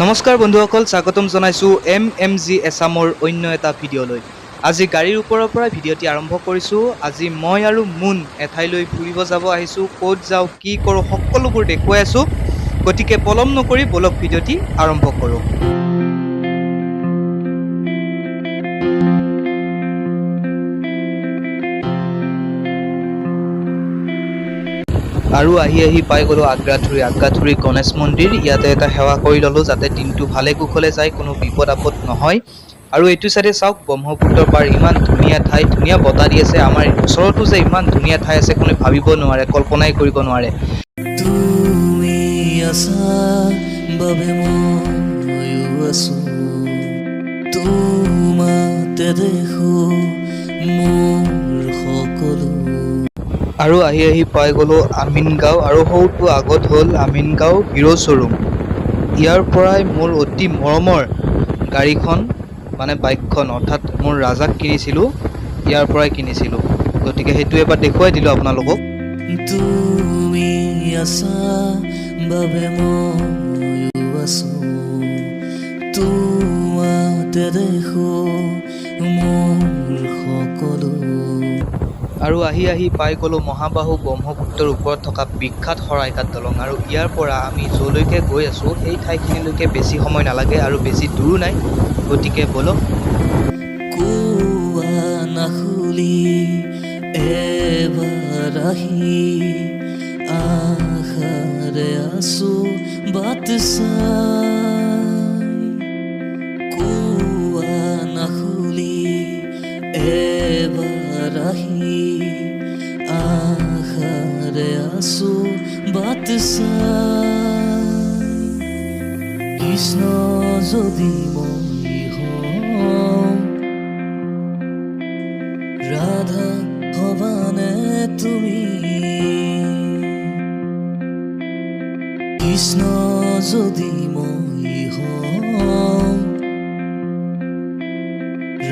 নমস্কাৰ বন্ধুসকল, স্বাগতম জনাইছোঁ MMG এছামৰ অন্য এটা ভিডিঅ'লৈ। আজি গাড়ীৰ ওপৰৰ পৰা ভিডিঅ'টি আৰম্ভ কৰিছোঁ। আজি মই আৰু মুন এঠাইলৈ ফুৰিব যাব আহিছোঁ। ক'ত যাওঁ, কি কৰোঁ, সকলোবোৰ দেখুৱাই আছোঁ। গতিকে পলম নকৰি বলক ভিডিঅ'টি আৰম্ভ কৰোঁ। আৰু আহি পাই গ'লোঁ আগ্ৰাথুৰি গণেশ মন্দিৰ। ইয়াতে এটা সেৱা কৰি ল'লোঁ যাতে দিনটো ভালে কুশলে যায়, কোনো বিপদ আপদ নহয়। আৰু এইটো চাইডে চাওক, ব্ৰহ্মপুত্ৰৰ পাৰ, ইমান ধুনীয়া ঠাই, ধুনীয়া বতাহ দি আছে। আমাৰ ওচৰতো যে ইমান ধুনীয়া ঠাই আছে, কোনে ভাবিব নোৱাৰে, কল্পনাই কৰিব নোৱাৰে। তুমি আছা বাবে ময়ো আছো, তোমাতে দেখো মোৰ সকলো। আৰু আহি পাই গ'লোঁ আমিনগাঁও, আৰু সৌটো আগত হ'ল আমিনগাঁও হিৰো শ্ব'ৰুম। ইয়াৰ পৰাই মোৰ অতি মৰমৰ গাড়ীখন মানে বাইকখন, অৰ্থাৎ মোৰ ৰাজাক কিনিছিলোঁ, ইয়াৰ পৰাই কিনিছিলোঁ। গতিকে সেইটো এবাৰ দেখুৱাই দিলোঁ আপোনালোকক। তুমি আছা বাবে ময়ো আছো, তোমাতে দেখো মোৰ সকলো। আৰু আহি পাই গ'লোঁ মহাবাহু ব্ৰহ্মপুত্ৰৰ ওপৰত থকা বিখ্যাত শৰাইঘাট দলং। আৰু ইয়াৰ পৰা আমি য'লৈকে গৈ আছোঁ সেই ঠাইখিনিলৈকে বেছি সময় নালাগে আৰু বেছি দূৰো নাই। গতিকে বলক। কোৱা নাখুলি এবাৰ আহি, আশাৰে আছো বাট চাই। কোৱা নাখুলি এবাৰ আহি, আশাৰে আছো বাট চাই। কৃষ্ণ যদি মই হওঁ, ৰাধা হবানে তুমি? কৃষ্ণ যদি মই হওঁ,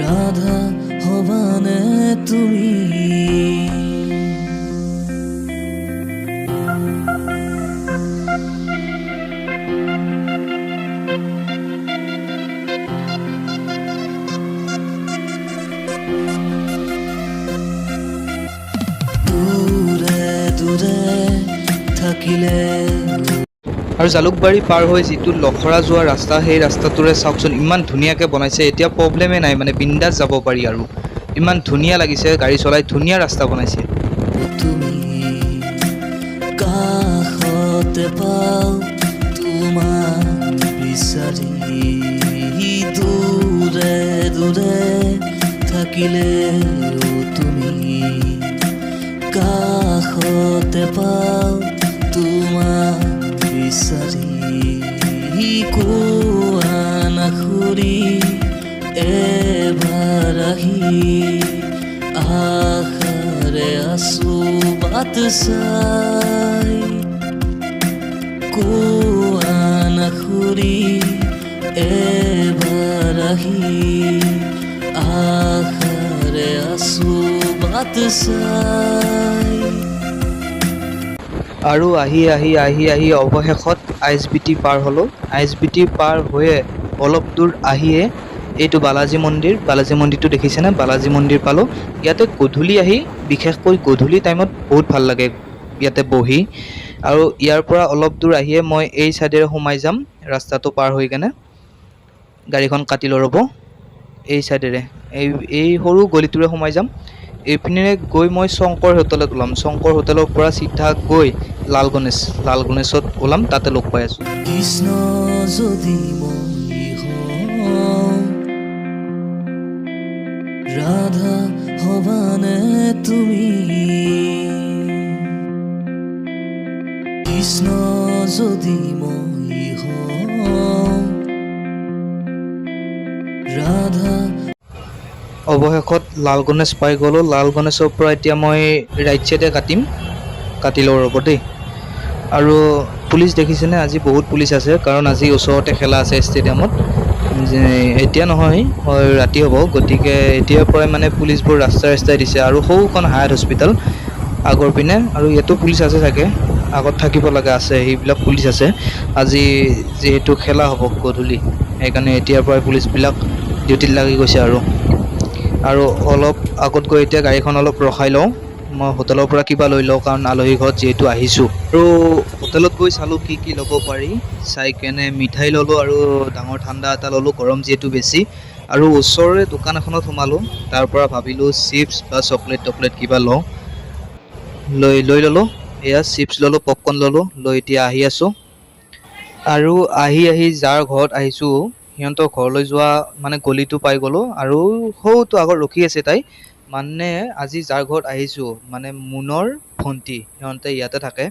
ৰাধা হবানে তুমি? দূৰে দূৰে থাকিলে। আৰু জালুকবাৰী পাৰ হৈ যিটো লখৰা যোৱা ৰাস্তা, সেই ৰাস্তাটোৰে চাওকচোন ইমান ধুনীয়াকৈ বনাইছে। এতিয়া প্ৰব্লেমেই নাই, মানে বিন্দাছ যাব পাৰি। আৰু ইমান ধুনীয়া লাগিছে গাড়ী চলাই, ধুনীয়া ৰাস্তা বনাইছে। তুমি কাষতে পাও তোমাক বিচাৰি, দূৰে দূৰে থাকিলেও তুমি কাষতে পাও তোমাক বিচাৰি। কোৱা নাখুৰি এবাৰ আহি, আশাৰে আছো বাট চাই। কোৱা নাখুৰি এবাৰ আহি, আশাৰে আছো বাট চাই। আৰু আহি অৱশেষত ISBT পাৰ হ'লোঁ। ISBT পাৰ হৈয়ে অলপ দূৰ আহিয়ে এইটো বালাজী মন্দিৰটো দেখিছেনে? বালাজী মন্দিৰ পালোঁ। ইয়াতে গধূলি আহি, বিশেষকৈ গধূলি টাইমত বহুত ভাল লাগে ইয়াতে বহি। আৰু ইয়াৰ পৰা অলপ দূৰ আহিয়ে মই এই ছাইডেৰে সোমাই যাম, ৰাস্তাটো পাৰ হৈ কেনে। গাড়ীখন কাটি লৈ ৰ'ব, এই ছাইডেৰে এই সৰু গলিটোৰে সোমাই যাম। এইপিনেৰে গৈ মই শংকৰ হোটেলত ওলাম। শংকৰ হোটেলৰ পৰা চিধা গৈ লাল গণেশত ওলাম, তাতে লগ পাই আছোঁ। কৃষ্ণ যদি মই হওঁ, ৰাধা হবানে তুমি? কৃষ্ণ যদি মই হওঁ, ৰাধা। অৱশেষত লাল গণেশ পাই গ'লোঁ। লাল গণেশৰ পৰা এতিয়া মই ৰাইট ছাইডে কাটি লওঁ ৰ'ব দেই। আৰু পুলিচ দেখিছেনে? আজি বহুত পুলিচ আছে, কাৰণ আজি ওচৰতে খেলা আছে ষ্টেডিয়ামত। এতিয়া নহয়, ৰাতি হ'ব। গতিকে এতিয়াৰ পৰাই মানে পুলিচবোৰ ৰাস্তাই দিছে। আৰু সৌখন হায়াত হস্পিটেল আগৰ পিনে, আৰু ইয়াতো পুলিচ আছে চাগে। আগত থাকিব লাগে আছে, সেইবিলাক পুলিচ আছে। আজি যিহেতু খেলা হ'ব গধূলি, সেইকাৰণে এতিয়াৰ পৰাই পুলিচবিলাক ডিউটিত লাগি গৈছে আৰু অলপ আগত গৈ এতিয়া গাড়ীখন অলপ ৰখাই লওঁ, মই হোটেলৰ পৰা কিবা লৈ লওঁ, কাৰণ আলহী ঘৰত যিহেতু আহিছোঁ। আৰু হোটেলত গৈ চালোঁ কি কি ল'ব পাৰি, চাই কেনে মিঠাই ল'লোঁ আৰু ডাঙৰ ঠাণ্ডা এটা ল'লোঁ, গৰম যিহেতু বেছি। আৰু ওচৰৰে দোকান এখনত সোমালোঁ, তাৰ পৰা ভাবিলোঁ চিপছ বা চকলেট কিবা লওঁ, লৈ ল'লোঁ। এয়া চিপছ ল'লোঁ, পপকৰ্ণ ল'লোঁ, লৈ এতিয়া আহি আছোঁ। আৰু আহি যাৰ ঘৰত আহিছোঁ সিহঁতৰ ঘৰলৈ যোৱা মানে গলিটো পাই গ'লোঁ, আৰু সৌটো আগত ৰখি আছে তাই, মানে আজি যাৰ ঘৰত আহিছোঁ মানে মুনৰ ভণ্টি, সিহঁতে ইয়াতে থাকে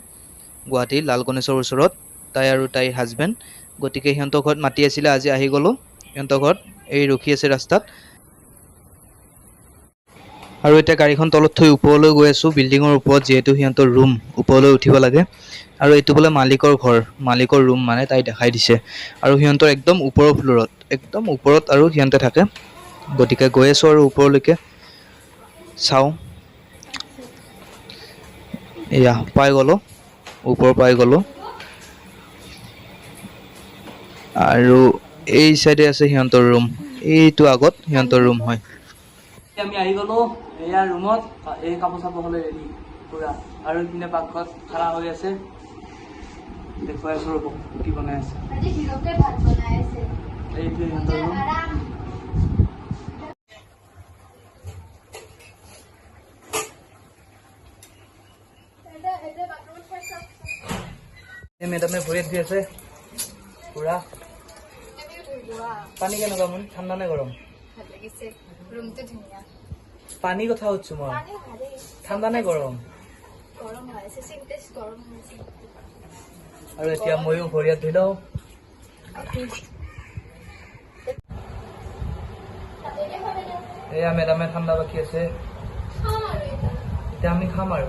গুৱাহাটী লাল গণেশৰ ওচৰত, তাই আৰু তাইৰ হাজবেণ্ড। গতিকে সিহঁতৰ ঘৰত মাতি আছিলে, আজি আহি গ'লোঁ সিহঁতৰ ঘৰত, এই ৰখি আছে ৰাস্তাত। আৰু এতিয়া গাড়ীখন তলত থৈ ওপৰলৈ গৈ আছোঁ, বিল্ডিঙৰ ওপৰত, যিহেতু সিহঁতৰ ৰুম ওপৰলৈ উঠিব লাগে। আৰু এইটো বোলে মালিকৰ ঘৰ, মালিকৰ ৰুম মানে তাই দেখাই দিছে। আৰু সিহঁতৰ একদম ওপৰৰ ফ্ল'ৰত, একদম ওপৰত আৰু সিহঁতে থাকে। গতিকে গৈ আছোঁ আৰু ওপৰলৈকে, চাওঁ। এয়া পাই গ'লোঁ, ওপৰ পাই গ'লোঁ। আৰু এই চাইডে আছে সিহঁতৰ ৰুম, এইটো আগত সিহঁতৰ ৰুম হয়। আমি আহি গ'লো এয়া ৰুমত, এই কাপোৰ চাপোৰ হ'লে ৰেডি পুৰা, আৰু ইপিনে পাকঘৰত খানা হৈ আছে, দেখুৱাই আছোঁ ৰ'ব কি বনাই আছে। এইটোৱে সিহঁতৰ ৰুম। এই মেডামে ভৰিত দি আছে পুৰা। পানী কেনেকুৱা মোৰ, ঠাণ্ডা নে গৰম? পানী কথা সুধিছো মই, ঠাণ্ডা নে গৰম? আৰু এতিয়া ময়ো ভৰি হাত ধুই লওঁ। এয়া মেডামে ঠাণ্ডা বাকি আছে, এতিয়া আমি খাম আৰু।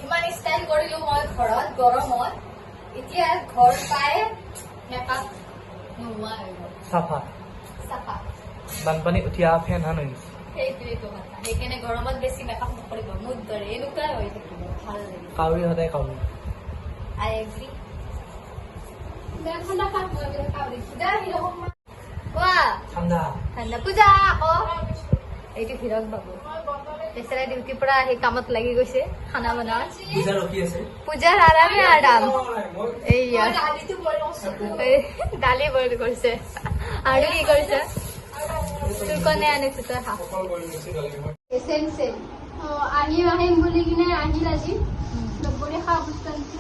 ইমান ষ্টাইল কৰিলো মই ঘৰত গৰমত, এতিয়া ঘৰ পাই মেকআপ নোহোৱা হৈ গ'ল, চাফা চাফা। বানপানী উঠি অহা ফেন হান হৈ গৈছে। সেইটোৱেইটো কথা, সেইকাৰণে গৰমত বেছি মেকআপ নকৰিব, মোৰ দৰে এনেকুৱাই হৈ থাকিব, ভাল লাগিব। কাউৰী সদায় কাউৰী। আই এগ্ৰি। ঠাণ্ডা খাম কোৱা, ঠাণ্ডা ঠাণ্ডা পূজা আকৌ। এইটো হিৰক বাবু, বেচেৰা ডিউটিৰ পৰা আহি কামত লাগি গৈছে, খানা বনাত। পূজা ৰখি আছে। পূজাৰ আৰামে আৰাম। এইয়া দালি বইল কৰিছে, আৰু কি কৰিছে তোৰ কনে আনিছে তই খা। আহিম বুলি কিনে আহিল আজি দুপৰীয়া খোৱা বস্তু আনিছে।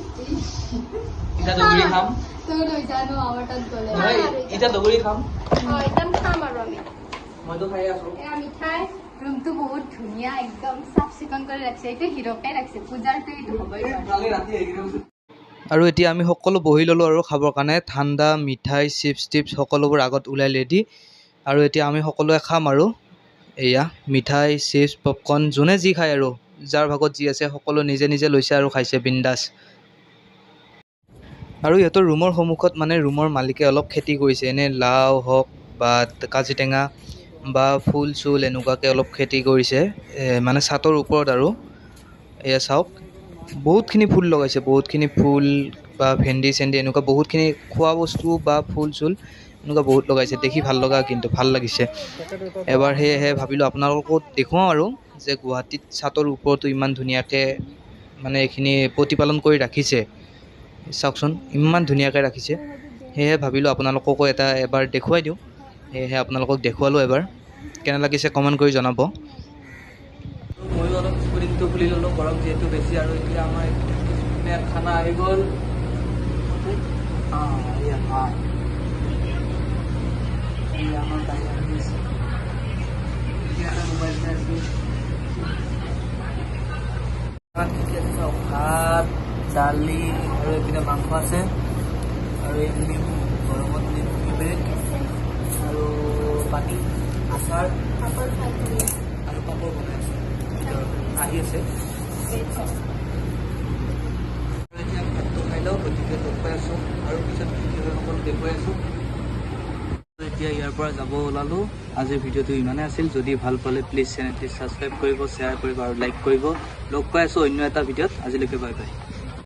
এতিয়া দগৰি খাম, তই লৈ জানো আমাৰ তাত গ'লে এতিয়া দগৰি খাম। একদম খাম আৰু আমি মইতো খাই আছো। এয়া মিঠাই। ৰুমটো বহুত ধুনীয়া, একদম চাফ চিকুণ কৰি ৰাখিছে, এইটো হিৰকে ৰাখিছে, পূজাৰটো এইটো হ'বই কালি ৰাতি আহি গৈছে। আৰু এতিয়া আমি সকলো বহি ল'লোঁ আৰু খাবৰ কাৰণে, ঠাণ্ডা মিঠাই চিপছ টিপছ সকলোবোৰ আগত ওলাই ৰেডি। আৰু এতিয়া আমি সকলোৱে খাম আৰু, এয়া মিঠাই চিপছ পপকৰ্ণ যোনে যি খায় আৰু, যাৰ ভাগত যি আছে সকলো নিজে নিজে লৈছে আৰু খাইছে বিন্দাছ। আৰু ইহঁতৰ ৰুমৰ সন্মুখত মানে ৰুমৰ মালিকে অলপ খেতি কৰিছে, এনে লাও হওক বা কাজি টেঙা বা ফুল চুল এনেকুৱাকৈ অলপ খেতি কৰিছে, মানে ছাতৰ ওপৰত আৰু। এয়া চাওক, বহুতখিনি ফুল লগাইছে, বহুতখিনি ফুল বা ভেন্দি চেন্দি এনেকুৱা বহুতখিনি খোৱা বস্তু বা ফুল চুল এনেকুৱা বহুত লগাইছে, দেখি ভাল লগা, কিন্তু ভাল লাগিছে এবাৰ। সেয়েহে ভাবিলোঁ আপোনালোককো দেখুৱাওঁ আৰু, যে গুৱাহাটীত ছাতৰ ওপৰতো ইমান ধুনীয়াকৈ মানে এইখিনি প্ৰতিপালন কৰি ৰাখিছে, চাওকচোন ইমান ধুনীয়াকৈ ৰাখিছে। সেয়েহে ভাবিলোঁ আপোনালোককো এবাৰ দেখুৱাই দিওঁ, সেয়েহে আপোনালোকক দেখুৱালোঁ এবাৰ। কেনে লাগিছে কমেণ্ট কৰি জনাব। ময়ো অলপ স্কুটিংটো খুলি ল'লোঁ, গৰম যিহেতু বেছি। আৰু এতিয়া আমাৰ খানা আহি গ'ল। ভাত দালি আৰু এইপিনে মাংস আছে, আৰু এই নেমু, গৰমত নেমু বেলেগ, আৰু পানী আচাৰ আৰু পাপৰ বনাইছে, আহি আছে। এতিয়া ভাতটো খাই লওঁ, গতিকে দেখুৱাই আছোঁ আৰু পিছত সকলো দেখুৱাই আছোঁ। এতিয়া ইয়াৰ পৰা যাব ওলালোঁ। আজিৰ ভিডিঅ'টো ইমানে আছিল। যদি ভাল পালে প্লিজ চেনেলটি ছাবস্ক্ৰাইব কৰিব, শ্বেয়াৰ কৰিব আৰু লাইক কৰিব। লগ পাই আছোঁ অন্য এটা ভিডিঅ'ত। আজিলৈকে বাই বাই।